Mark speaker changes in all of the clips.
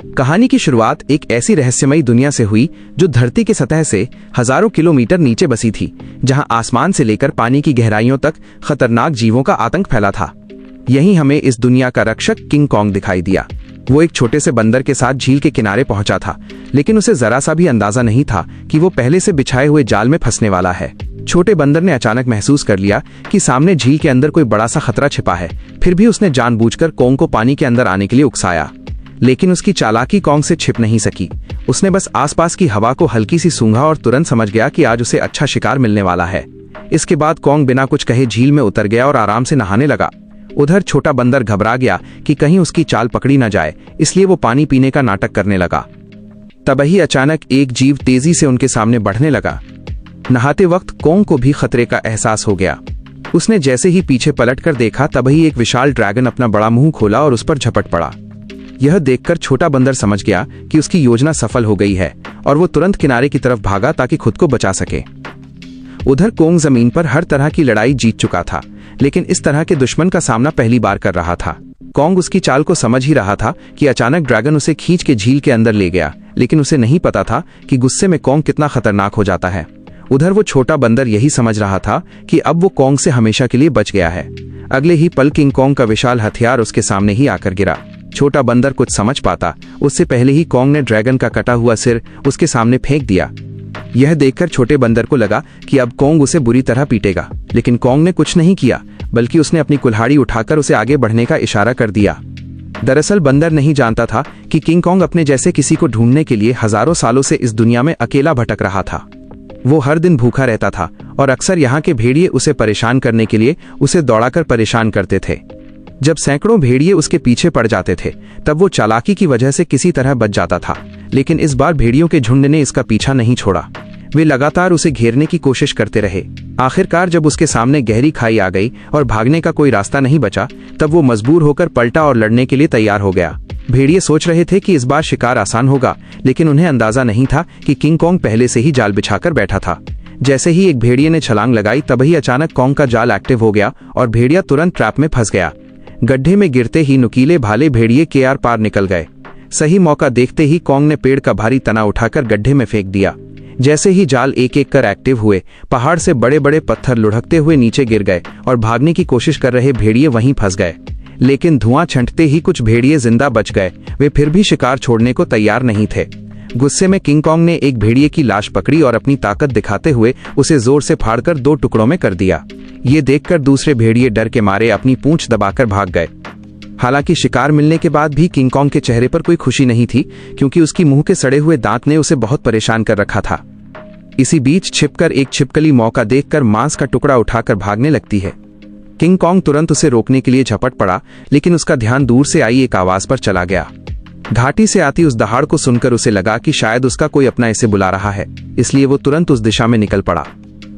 Speaker 1: कहानी की शुरुआत एक ऐसी रहस्यमयी दुनिया से हुई जो धरती की सतह से हजारों किलोमीटर नीचे बसी थी, जहां आसमान से लेकर पानी की गहराइयों तक खतरनाक जीवों का आतंक फैला था। यहीं हमें इस दुनिया का रक्षक किंग कॉन्ग दिखाई दिया। वो एक छोटे से बंदर के साथ झील के किनारे पहुंचा था, लेकिन उसे जरा सा भी अंदाजा नहीं था कि वो पहले से बिछाए हुए जाल में फंसने वाला है। छोटे बंदर ने अचानक महसूस कर लिया कि सामने झील के अंदर कोई बड़ा सा खतरा छिपा है। फिर भी उसने जानबूझकर कॉन्ग को पानी के अंदर आने के लिए उकसाया, लेकिन उसकी चालाकी कॉन्ग से छिप नहीं सकी। उसने बस आसपास की हवा को हल्की सी सूंघा और तुरंत समझ गया कि आज उसे अच्छा शिकार मिलने वाला है। इसके बाद कॉन्ग बिना कुछ कहे झील में उतर गया और आराम से नहाने लगा। उधर छोटा बंदर घबरा गया कि कहीं उसकी चाल पकड़ी न जाए, इसलिए वो पानी पीने का नाटक करने लगा। तभी अचानक एक जीव तेजी से उनके सामने बढ़ने लगा। नहाते वक्त कॉन्ग को भी खतरे का एहसास हो गया। उसने जैसे ही पीछे पलटकर देखा, तभी एक विशाल ड्रैगन अपना बड़ा मुंह खोला और उस पर झपट पड़ा। यह देखकर छोटा बंदर समझ गया कि उसकी योजना सफल हो गई है और वो तुरंत किनारे की तरफ भागा ताकि खुद को बचा सके। उधर कॉन्ग जमीन पर हर तरह की लड़ाई जीत चुका था, लेकिन इस तरह के दुश्मन का सामना पहली बार कर रहा था। कॉन्ग उसकी चाल को समझ ही रहा था कि अचानक ड्रैगन उसे खींच के झील के अंदर ले गया, लेकिन उसे नहीं पता था कि गुस्से में कॉन्ग कितना खतरनाक हो जाता है। उधर वो छोटा बंदर यही समझ रहा था कि अब वो कॉन्ग से हमेशा के लिए बच गया है। अगले ही पल किंग कॉन्ग का विशाल हथियार उसके सामने ही आकर गिरा। छोटा बंदर कुछ समझ पाता उससे पहले ही कॉन्ग ने ड्रैगन का कटा हुआ सिर उसके सामने फेंक दिया। यह देखकर छोटे बंदर को लगा कि अब कॉन्ग उसे बुरी तरह पीटेगा, लेकिन कॉन्ग ने कुछ नहीं किया, बल्कि उसने अपनी कुल्हाड़ी उठाकर उसे आगे बढ़ने का इशारा कर दिया। दरअसल बंदर नहीं जानता था कि किंग कॉन्ग अपने जैसे किसी को ढूंढने के लिए हजारों सालों से इस दुनिया में अकेला भटक रहा था। वो हर दिन भूखा रहता था और अक्सर यहाँ के भेड़िए उसे परेशान करने के लिए उसे दौड़ाकर परेशान करते थे। जब सैकड़ों भेड़िए उसके पीछे पड़ जाते थे, तब वो चालाकी की वजह से किसी तरह बच जाता था, लेकिन इस बार भेड़ियों के झुंड ने इसका पीछा नहीं छोड़ा। वे लगातार उसे घेरने की कोशिश करते रहे। आखिरकार जब उसके सामने गहरी खाई आ गई और भागने का कोई रास्ता नहीं बचा, तब वो मजबूर होकर पलटा और लड़ने के लिए तैयार हो गया। भेड़िए सोच रहे थे कि इस बार शिकार आसान होगा, लेकिन उन्हें अंदाजा नहीं था कि किंग कॉन्ग पहले से ही जाल बिछाकर बैठा था। जैसे ही एक भेड़िए ने छलांग लगाई, तभी अचानक कॉन्ग का जाल एक्टिव हो गया और भेड़िया तुरंत ट्रैप में फंस गया। गड्ढे में गिरते ही नुकीले भाले भेड़िए के आर पार निकल गए। सही मौका देखते ही कॉन्ग ने पेड़ का भारी तना उठाकर गड्ढे में फेंक दिया। जैसे ही जाल एक एक कर एक्टिव हुए, पहाड़ से बड़े बड़े पत्थर लुढ़कते हुए नीचे गिर गए और भागने की कोशिश कर रहे भेड़िए वहीं फंस गए। लेकिन धुआं छंटते ही कुछ भेड़िए जिंदा बच गए। वे फिर भी शिकार छोड़ने को तैयार नहीं थे। गुस्से में किंग कॉन्ग ने एक भेड़िए की लाश पकड़ी और अपनी ताकत दिखाते हुए उसे जोर से फाड़कर 2 टुकड़ों में कर दिया। ये देखकर दूसरे भेड़िए डर के मारे अपनी पूंछ दबाकर भाग गए। हालांकि शिकार मिलने के बाद भी किंग कॉन्ग के चेहरे पर कोई खुशी नहीं थी, क्योंकि उसकी मुंह के सड़े हुए दांत ने उसे बहुत परेशान कर रखा था। इसी बीच छिपकर एक छिपकली मौका देखकर मांस का टुकड़ा उठाकर भागने लगती है। किंग कॉन्ग तुरंत उसे रोकने के लिए झपट पड़ा, लेकिन उसका ध्यान दूर से आई एक आवाज पर चला गया। घाटी से आती उस दहाड़ को सुनकर उसे लगा कि शायद उसका कोई अपना इसे बुला रहा है, इसलिए वो तुरंत उस दिशा में निकल पड़ा।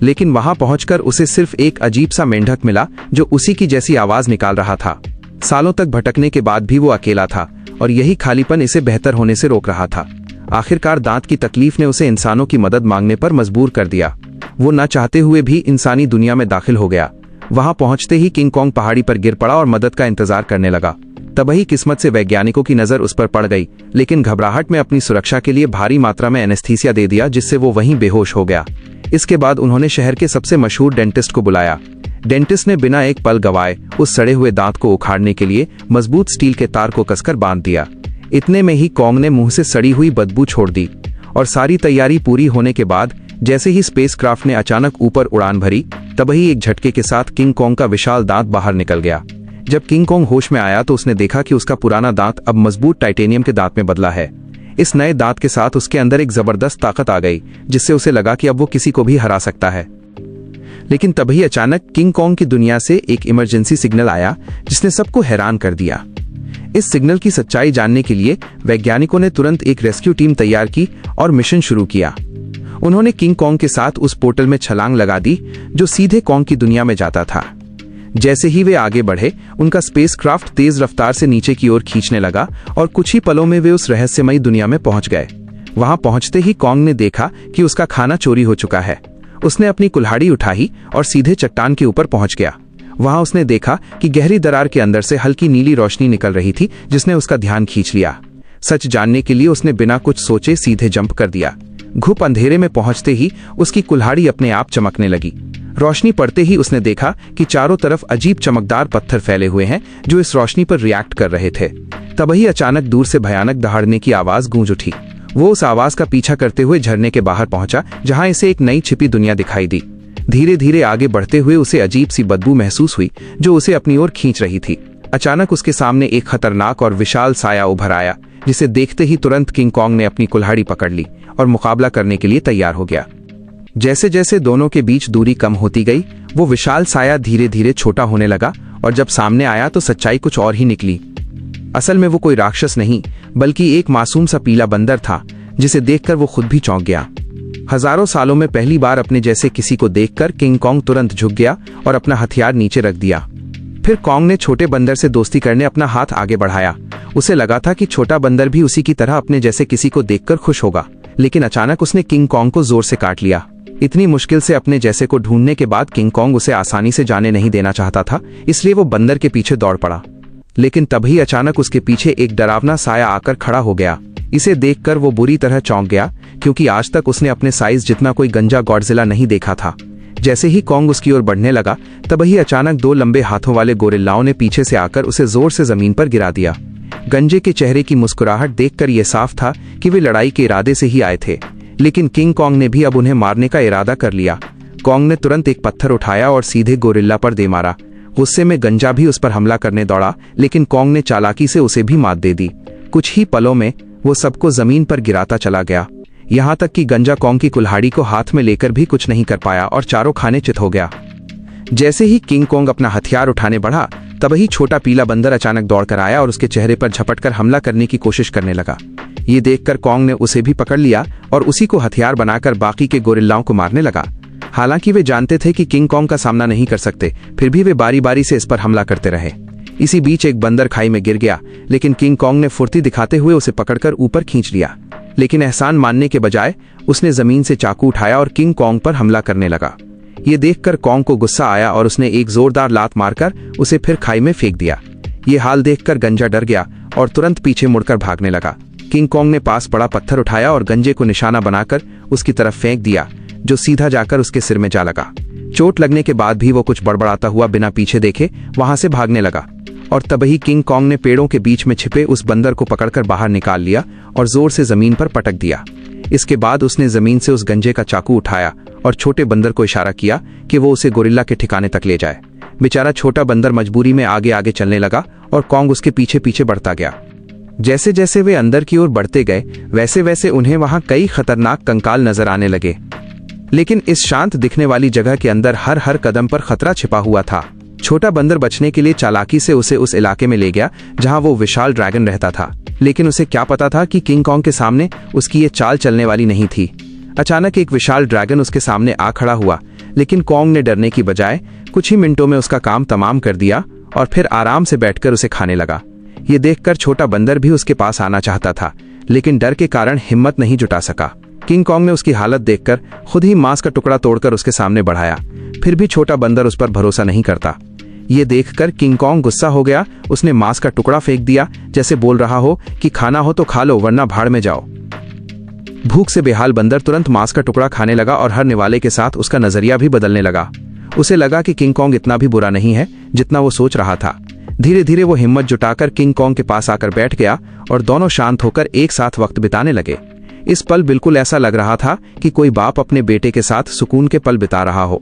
Speaker 1: लेकिन वहां पहुंचकर उसे सिर्फ एक अजीब सा मेंढक मिला जो उसी की जैसी आवाज निकाल रहा था। सालों तक भटकने के बाद भी वो अकेला था और यही खालीपन इसे बेहतर होने से रोक रहा था। आखिरकार दांत की तकलीफ ने उसे इंसानों की मदद मांगने पर मजबूर कर दिया। वो न चाहते हुए भी इंसानी दुनिया में दाखिल हो गया। वहां पहुंचते ही किंग कॉन्ग पहाड़ी पर गिर पड़ा और मदद का इंतजार करने लगा। तभी किस्मत से वैज्ञानिकों की नजर उस पर पड़ गई, लेकिन घबराहट में अपनी सुरक्षा के लिए भारी मात्रा में एनेस्थीसिया दे दिया, जिससे वो वहीं बेहोश हो गया। इसके बाद उन्होंने शहर के सबसे मशहूर डेंटिस्ट को बुलाया। डेंटिस्ट ने बिना एक पल गवाए उस सड़े हुए दांत को उखाड़ने के लिए मजबूत स्टील के तार को कसकर बांध दिया। इतने में ही कॉन्ग ने मुंह से सड़ी हुई बदबू छोड़ दी और सारी तैयारी पूरी होने के बाद जैसे ही स्पेसक्राफ्ट ने अचानक ऊपर उड़ान भरी, तभी एक झटके के साथ किंग कॉन्ग का विशाल दांत बाहर निकल गया। जब किंग कॉन्ग होश में आया तो उसने देखा कि उसका पुराना दांत अब मजबूत टाइटेनियम के दांत में बदला है। इस नए दांत के साथ उसके अंदर एक जबरदस्त ताकत आ गई, जिससे उसे लगा कि अब वो किसी को भी हरा सकता है। लेकिन तभी अचानक किंग कॉन्ग की दुनिया से एक इमरजेंसी सिग्नल आया, जिसने सबको हैरान कर दिया। इस सिग्नल की सच्चाई जानने के लिए वैज्ञानिकों ने तुरंत एक रेस्क्यू टीम तैयार की और मिशन शुरू किया। उन्होंने किंग कॉन्ग के साथ उस पोर्टल में छलांग लगा दी जो सीधे कॉन्ग की दुनिया में जाता था। जैसे ही वे आगे बढ़े, उनका स्पेसक्राफ्ट तेज रफ्तार से नीचे की ओर खींचने लगा और कुछ ही पलों में वे उस रहस्यमयी दुनिया में पहुंच गए। वहां पहुंचते ही कॉन्ग ने देखा कि उसका खाना चोरी हो चुका है। उसने अपनी कुल्हाड़ी उठाई और सीधे चट्टान के ऊपर पहुंच गया। वहां उसने देखा कि गहरी दरार के अंदर से हल्की नीली रोशनी निकल रही थी, जिसने उसका ध्यान खींच लिया। सच जानने के लिए उसने बिना कुछ सोचे सीधे जंप कर दिया। घुप अंधेरे में पहुंचते ही उसकी कुल्हाड़ी अपने आप चमकने लगी। रोशनी पड़ते ही उसने देखा कि चारों तरफ अजीब चमकदार पत्थर फैले हुए हैं जो इस रोशनी पर रिएक्ट कर रहे थे। तभी अचानक दूर से भयानक दहाड़ने की आवाज गूंज उठी। वो उस आवाज का पीछा करते हुए झरने के बाहर पहुंचा, जहां इसे एक नई छिपी दुनिया दिखाई दी। धीरे धीरे आगे बढ़ते हुए उसे अजीब सी बदबू महसूस हुई जो उसे अपनी ओर खींच रही थी। अचानक उसके सामने एक खतरनाक और विशाल साया उभर आया, जिसे देखते ही तुरंत किंग कॉन्ग ने अपनी कुल्हाड़ी पकड़ ली और मुकाबला करने के लिए तैयार हो गया। जैसे जैसे दोनों के बीच दूरी कम होती गई, वो विशाल साया धीरे धीरे छोटा होने लगा और जब सामने आया तो सच्चाई कुछ और ही निकली। असल में वो कोई राक्षस नहीं बल्कि एक मासूम सा पीला बंदर था, जिसे देखकर वो खुद भी चौंक गया। हजारों सालों में पहली बार अपने जैसे किसी को देखकर किंग कॉन्ग तुरंत झुक गया और अपना हथियार नीचे रख दिया। फिर कॉन्ग ने छोटे बंदर से दोस्ती करने अपना हाथ आगे बढ़ाया। उसे लगा था कि छोटा बंदर भी उसी की तरह अपने जैसे किसी को देखकर खुश होगा, लेकिन अचानक उसने किंग कॉन्ग को जोर से काट लिया। इतनी मुश्किल से अपने जैसे को ढूंढने के बाद किंग कॉन्ग उसे आसानी से जाने नहीं देना चाहता था, इसलिए वो बंदर के पीछे दौड़ पड़ा। लेकिन तभी अचानक उसके पीछे एक डरावना साया आकर खड़ा हो गया। इसे देखकर वो बुरी तरह चौंक गया, क्योंकि आज तक उसने अपने साइज जितना कोई गंजा गॉडजिला नहीं देखा था। जैसे ही कॉन्ग उसकी ओर बढ़ने लगा, तभी अचानक दो लंबे हाथों वाले गोरिल्लाओं ने पीछे से आकर उसे जोर से जमीन पर गिरा दिया। गंजे के चेहरे की मुस्कुराहट देखकर यह साफ था कि वे लड़ाई के इरादे से ही आए थे, लेकिन किंग कॉन्ग ने भी अब उन्हें मारने का इरादा कर लिया। कॉन्ग ने तुरंत एक पत्थर उठाया और सीधे गोरिल्ला पर दे मारा। गुस्से में गंजा भी उस पर हमला करने दौड़ा, लेकिन कॉन्ग ने चालाकी से उसे भी मात दे दी। कुछ ही पलों में वो सबको जमीन पर गिराता चला गया, यहाँ तक कि गंजा कॉन्ग की कुल्हाड़ी को हाथ में लेकर भी कुछ नहीं कर पाया और चारों खाने चित हो गया। जैसे ही किंग कॉन्ग अपना हथियार उठाने बढ़ा, तभी छोटा पीला बंदर अचानक दौड़कर आया और उसके चेहरे पर झपटकर हमला करने की कोशिश करने लगा। ये देखकर कॉन्ग ने उसे भी पकड़ लिया और उसी को हथियार बनाकर बाकी के गोरिल्लाओं को मारने लगा। हालांकि वे जानते थे कि किंग कॉन्ग का सामना नहीं कर सकते, फिर भी वे बारी बारी से इस पर हमला करते रहे। इसी बीच एक बंदर खाई में गिर गया, लेकिन किंग कॉन्ग ने फुर्ती दिखाते हुए उसे पकड़कर ऊपर खींच लिया। लेकिन एहसान मानने के बजाय उसने जमीन से चाकू उठाया और किंग कॉन्ग पर हमला करने लगा। ये देखकर कॉन्ग को गुस्सा आया और उसने एक जोरदार लात मारकर उसे फिर खाई में फेंक दिया। ये हाल देखकर गंजा डर गया और तुरंत पीछे मुड़कर भागने लगा। किंग कॉन्ग ने पास पड़ा पत्थर उठाया और गंजे को निशाना बनाकर उसकी तरफ फेंक दिया, जो सीधा जाकर उसके सिर में जा लगा। चोट लगने के बाद भी वो कुछ बड़बड़ाता हुआ बिना पीछे देखे वहां से भागने लगा और तभी किंग कॉन्ग ने पेड़ों के बीच में छिपे उस बंदर को पकड़कर बाहर निकाल लिया और जोर से जमीन पर पटक दिया। इसके बाद उसने जमीन से उस गंजे का चाकू उठाया और छोटे बंदर को इशारा किया कि वो उसे गोरिल्ला के ठिकाने तक ले जाए। बेचारा छोटा बंदर मजबूरी में आगे आगे चलने लगा और कॉन्ग उसके पीछे पीछे बढ़ता गया। जैसे जैसे वे अंदर की ओर बढ़ते गए, वैसे वैसे उन्हें वहां कई खतरनाक कंकाल नजर आने लगे। लेकिन इस शांत दिखने वाली जगह के अंदर हर हर कदम पर खतरा छिपा हुआ था। छोटा बंदर बचने के लिए चालाकी से उसे उस इलाके में ले गया जहां वो विशाल ड्रैगन रहता था, लेकिन उसे क्या पता था कि किंग कॉन्ग के सामने उसकी ये चाल चलने वाली नहीं थी। अचानक एक विशाल ड्रैगन उसके सामने आ खड़ा हुआ, लेकिन कॉन्ग ने डरने की बजाय कुछ ही मिनटों में उसका काम तमाम कर दिया और फिर आराम से बैठकर उसे खाने लगा। ये देखकर छोटा बंदर भी उसके पास आना चाहता था, लेकिन डर के कारण हिम्मत नहीं जुटा सका। किंग कॉन्ग ने उसकी हालत देखकर खुद ही मांस का टुकड़ा तोड़कर उसके सामने बढ़ाया, फिर भी छोटा बंदर उस पर भरोसा नहीं करता। ये देखकर किंग कॉन्ग गुस्सा हो गया। उसने मांस का टुकड़ा फेंक दिया, जैसे बोल रहा हो कि खाना हो तो खा लो वरना भाड़ में जाओ। भूख से बेहाल बंदर तुरंत मांस का टुकड़ा खाने लगा और हर निवाले के साथ उसका नजरिया भी बदलने लगा। उसे लगा कि किंग कॉन्ग इतना भी बुरा नहीं है जितना वो सोच रहा था। धीरे धीरे वो हिम्मत जुटाकर किंग कॉन्ग के पास आकर बैठ गया और दोनों शांत होकर एक साथ वक्त बिताने लगे। इस पल बिल्कुल ऐसा लग रहा था कि कोई बाप अपने बेटे के साथ सुकून के पल बिता रहा हो।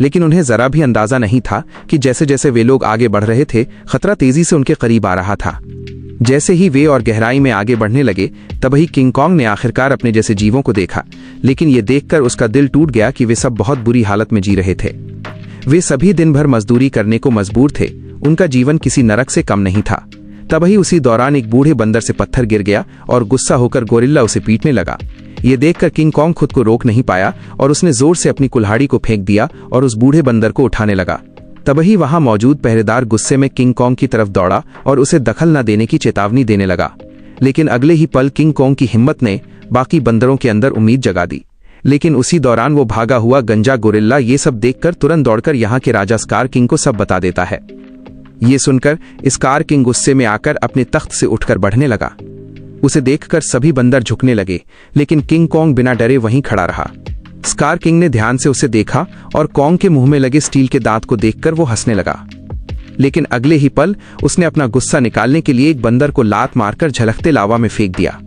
Speaker 1: लेकिन उन्हें जरा भी अंदाजा नहीं था कि जैसे जैसे वे लोग आगे बढ़ रहे थे, खतरा तेजी से उनके करीब आ रहा था। जैसे ही वे और गहराई में आगे बढ़ने लगे, तभी किंग कॉन्ग ने आखिरकार अपने जैसे जीवों को देखा। लेकिन ये देखकर उसका दिल टूट गया कि वे सब बहुत बुरी हालत में जी रहे थे। वे सभी दिन भर मजदूरी करने को मजबूर थे। उनका जीवन किसी नरक से कम नहीं था। तभी उसी दौरान एक बूढ़े बंदर से पत्थर गिर गया और गुस्सा होकर गोरिल्ला उसे पीटने लगा। ये देखकर किंग कॉन्ग खुद को रोक नहीं पाया और उसने जोर से अपनी कुल्हाड़ी को फेंक दिया और उस बूढ़े बंदर को उठाने लगा। तभी वहां मौजूद पहरेदार गुस्से में किंग कॉन्ग की तरफ दौड़ा और उसे दखल न देने की चेतावनी देने लगा। लेकिन अगले ही पल किंग कॉन्ग की हिम्मत ने बाकी बंदरों के अंदर उम्मीद जगा दी। लेकिन उसी दौरान वो भागा हुआ गंजा गोरिल्ला ये सब देखकर तुरंत दौड़कर यहाँ के राजा स्कार किंग को सब बता देता है। ये सुनकर स्कार किंग गुस्से में आकर अपने तख्त से उठकर बढ़ने लगा। उसे देखकर सभी बंदर झुकने लगे, लेकिन किंग कॉन्ग बिना डरे वहीं खड़ा रहा। स्कार किंग ने ध्यान से उसे देखा और कॉन्ग के मुंह में लगे स्टील के दांत को देखकर वो हंसने लगा। लेकिन अगले ही पल उसने अपना गुस्सा निकालने के लिए एक बंदर को लात मारकर झलकते लावा में फेंक दिया।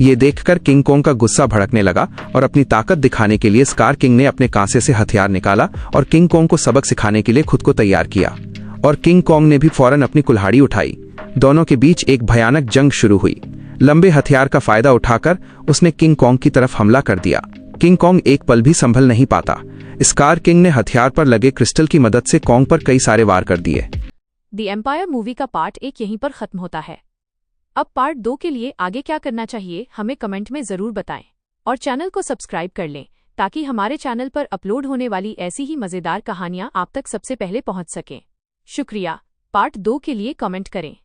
Speaker 1: ये देखकर किंग कॉन्ग का गुस्सा भड़कने लगा और अपनी ताकत दिखाने के लिए स्कार किंग ने अपने कांसे से हथियार निकाला और किंग कॉन्ग को सबक सिखाने के लिए खुद को तैयार किया। और किंग कॉन्ग ने भी फौरन अपनी कुल्हाड़ी उठाई। दोनों के बीच एक भयानक जंग शुरू हुई। लंबे हथियार का फायदा उठाकर उसने किंग कॉन्ग की तरफ हमला कर दिया। किंग कॉन्ग एक पल भी संभल नहीं पाता। स्कार किंग ने हथियार पर लगे क्रिस्टल की मदद से कॉन्ग पर कई सारे वार कर दिए।
Speaker 2: द एम्पायर मूवी का पार्ट 1 यहीं पर खत्म होता है। अब पार्ट 2 के लिए आगे क्या करना चाहिए हमें कमेंट में जरूर बताएं और चैनल को सब्सक्राइब कर लें ताकि हमारे चैनल पर अपलोड होने वाली ऐसी ही मजेदार कहानियां आप तक सबसे पहले पहुंच सकें। शुक्रिया। पार्ट 2 के लिए कमेंट करें।